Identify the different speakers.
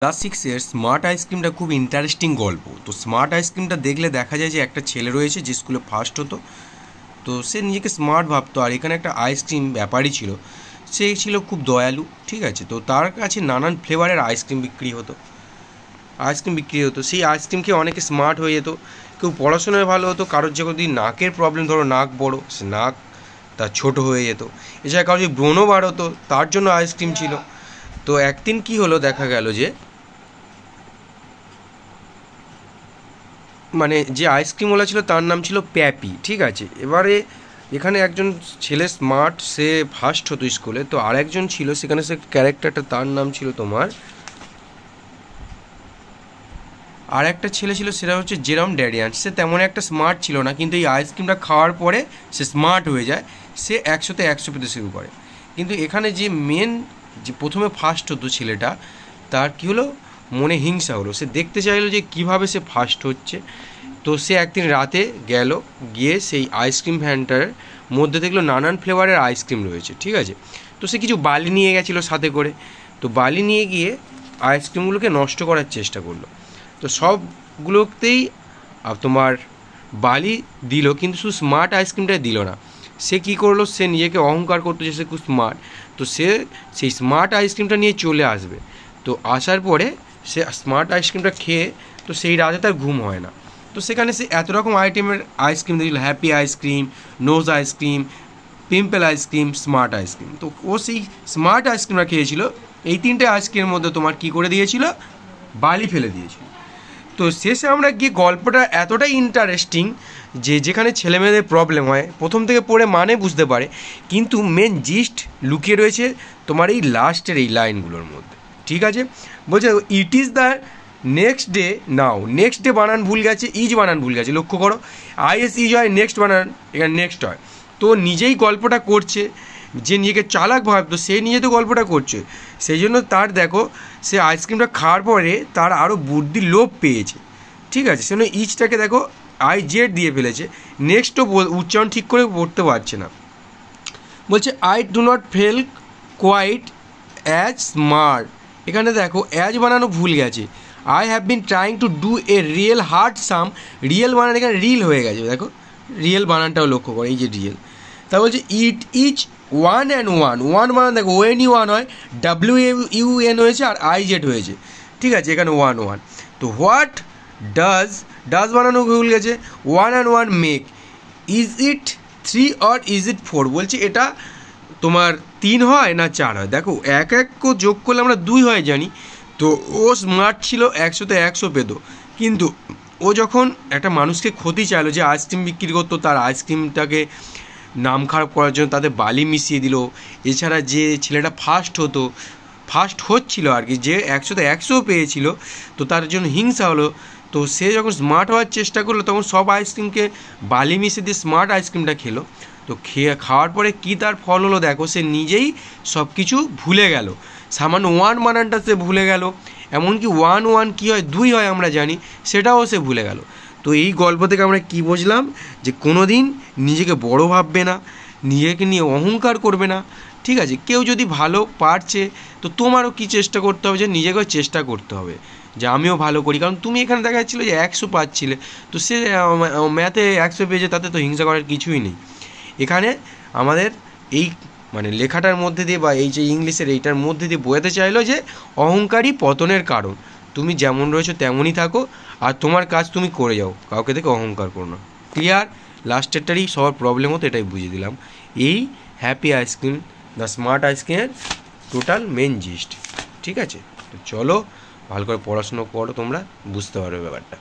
Speaker 1: Class সিক্সের smart আইসক্রিমটা খুব ইন্টারেস্টিং গল্প। তো স্মার্ট আইসক্রিমটা দেখলে দেখা যায় যে একটা ছেলে রয়েছে যে স্কুলে ফার্স্ট হতো, তো সে নিজেকে স্মার্ট ভাবতো। আর এখানে একটা আইসক্রিম ব্যাপারই ছিল, সে ছিল খুব দয়ালু, ঠিক আছে। তো তার কাছে নানান ফ্লেভারের আইসক্রিম বিক্রি হতো। সেই আইসক্রিম খেয়ে অনেকে স্মার্ট হয়ে যেত, কেউ পড়াশোনায় ভালো হতো, কারোর যদি নাকের প্রবলেম, ধরো নাক বড়, সে নাক তার ছোটো হয়ে যেত। এছাড়া কারোর যদি ব্রণও বাড়তো, তার জন্য আইসক্রিম ছিল। তো একদিন কি হলো, দেখা গেল যে যে আইসক্রিমওয়ালা ছিল তার নাম ছিল প্যাপি, ঠিক আছে। এবারে এখানে একজন ছেলে স্মার্ট, সে ফার্স্ট হতো স্কুলে। তো আর একজন ছিল সেখানে, সে ক্যারেক্টারটা, তার নাম ছিল আর একটা ছেলে ছিল, সেটা হচ্ছে জেরম ড্যাডিয়ান। সে তেমন একটা স্মার্ট ছিল না, কিন্তু এই আইসক্রিমটা খাওয়ার পরে সে স্মার্ট হয়ে যায়, সে 100তে 100 পেতে শুরু করে। কিন্তু এখানে যে প্রথমে ফার্স্ট হতো ছেলেটা, তার কী হলো, মনে হিংসা হলো। সে দেখতে চাইলো যে কিভাবে সে ফার্স্ট হচ্ছে। তো সে একদিন রাতে গিয়ে সেই আইসক্রিম ভ্যানটার মধ্যে দেখলো নানান ফ্লেভারের আইসক্রিম রয়েছে, ঠিক আছে। তো সে কিছু বালি নিয়ে গেছিলো সাথে করে। তো বালি নিয়ে গিয়ে আইসক্রিমগুলোকে নষ্ট করার চেষ্টা করলো। তো সবগুলোতেই তোমার বালি দিল, কিন্তু শুধু স্মার্ট আইসক্রিমটাই দিল না। সে কী করলো, সে নিজেকে অহংকার করতো যে সে খুব স্মার্ট। তো সে সেই স্মার্ট আইসক্রিমটা নিয়ে চলে আসবে। তো আসার পরে সে স্মার্ট আইসক্রিমটা খেয়ে, তো সেই রাতে তার ঘুম হয় না। তো সেখানে সে এত রকম আইটেমের আইসক্রিম দিল, happy ice cream, nose ice cream, pimple ice cream, smart ice cream. তো ও সেই স্মার্ট আইসক্রিমটা খেয়েছিল। এই তিনটে আইসক্রিমের মধ্যে তোমার কী করে দিয়েছিল, বালি ফেলে দিয়েছিল। তো শেষে আমরা গিয়ে গল্পটা এতটাই ইন্টারেস্টিং যে যেখানে ছেলেমেয়েদের প্রবলেম হয়, প্রথম থেকে পড়ে মানে বুঝতে পারে, কিন্তু মেন জিস্ট লুকিয়ে রয়েছে তোমার এই লাস্টের এই লাইনগুলোর মধ্যে, ঠিক আছে। বলছে it is the next day now. Next day বানান ভুল গেছে, ইজ বানান ভুল গেছে, লক্ষ্য করো। আইএস ইজ হয়, নেক্সট বানান এখানে নেক্সট হয়। তো নিজেই গল্পটা করছে, যে নিজেকে চালাক ভাবতো সে নিজে তো গল্পটা করছে। সেই জন্য তার দেখো, সে আইসক্রিমটা খাওয়ার পরে তার আরও বুদ্ধির লোভ পেয়েছে, ঠিক আছে। সেজন্য ইচটাকে দেখো IZ দিয়ে ফেলেছে। নেক্সটও উচ্চারণ ঠিক করে পড়তে পারছে না। বলছে I do not feel quite as smart. এখানে দেখো অ্যাজ বানানো ভুল গেছে। I have been trying to do a real hard sum. Real বানান এখানে রিল হয়ে গেছে, দেখো রিয়েল বানানটাও লক্ষ্য করো, এই যে রিয়েল। তা বলছে ইট ইজ 1 and 1। 1 বানান দেখো ONE হয়, WUN হয়েছে, আর IZ হয়েছে, ঠিক আছে। এখানে 1 1। তো হোয়াট ডাজ বানানো ভুল গেছে। 1 and 1 make. Is it 3 or is it 4। বলছে এটা তোমার 3 হয় না 4 হয়। দেখো এক যোগ করলে আমরা 2 হয় জানি। তো ও স্মার্ট ছিল, 100তে 100 পেত, কিন্তু ও যখন একটা মানুষকে ক্ষতি চাইলো, যে আইসক্রিম বিক্রি করতো, তার আইসক্রিমটাকে নাম খারাপ করার জন্য তাদের বালি মিশিয়ে দিল। এছাড়া যে ছেলেটা ফার্স্ট হচ্ছিল আর কি, যে 100তে 100 পেয়েছিল, তো তার জন্য হিংসা হলো। তো সে যখন স্মার্ট হওয়ার চেষ্টা করলো, তখন সব আইসক্রিমকে বালি মিশিয়ে দিয়ে স্মার্ট আইসক্রিমটা খেলো। তো খাওয়ার পরে কি তার ফল হলো দেখো, সে নিজেই সব কিছু ভুলে গেল। সামান্য 1 বানানটা সে ভুলে গেল। এমনকি 1 1 কী হয়, 2 হয় আমরা জানি, সেটাও সে ভুলে গেল। তো এই গল্প থেকে আমরা কি বুঝলাম, যে কোনো দিন নিজেকে বড় ভাববে না, নিজেকে নিয়ে অহংকার করবে না, ঠিক আছে। কেউ যদি ভালো পারছে, তো তোমারও কি চেষ্টা করতে হবে, যে নিজেকেও চেষ্টা করতে হবে যে আমিও ভালো করি। কারণ তুমি এখানে দেখা যাচ্ছিলো যে 100 পাচ্ছিলে, তো সে ম্যাথে 100 পেয়েছে, তাতে তো হিংসা করার কিছুই নেই। এখানে আমাদের এই লেখাটার মধ্যে দিয়ে, বা এই যে ইংলিশের এইটার মধ্যে দিয়ে বোঝাতে চাইলো যে অহংকারই পতনের কারণ। তুমি যেমন রয়েছো তেমনই থাকো, আর তোমার কাজ তুমি করে যাও, কাউকে থেকে অহংকার করো না। ক্লিয়ার? লাস্টেরটারই সবার প্রবলেম হতো, এটাই বুঝিয়ে দিলাম। এই হ্যাপি আইসক্রিম, দ্য স্মার্ট আইসক্রিমের টোটাল মেন জিস্ট, ঠিক আছে। তো চলো ভালো করে পড়াশুনো করো, তোমরা বুঝতে পারবে ব্যাপারটা।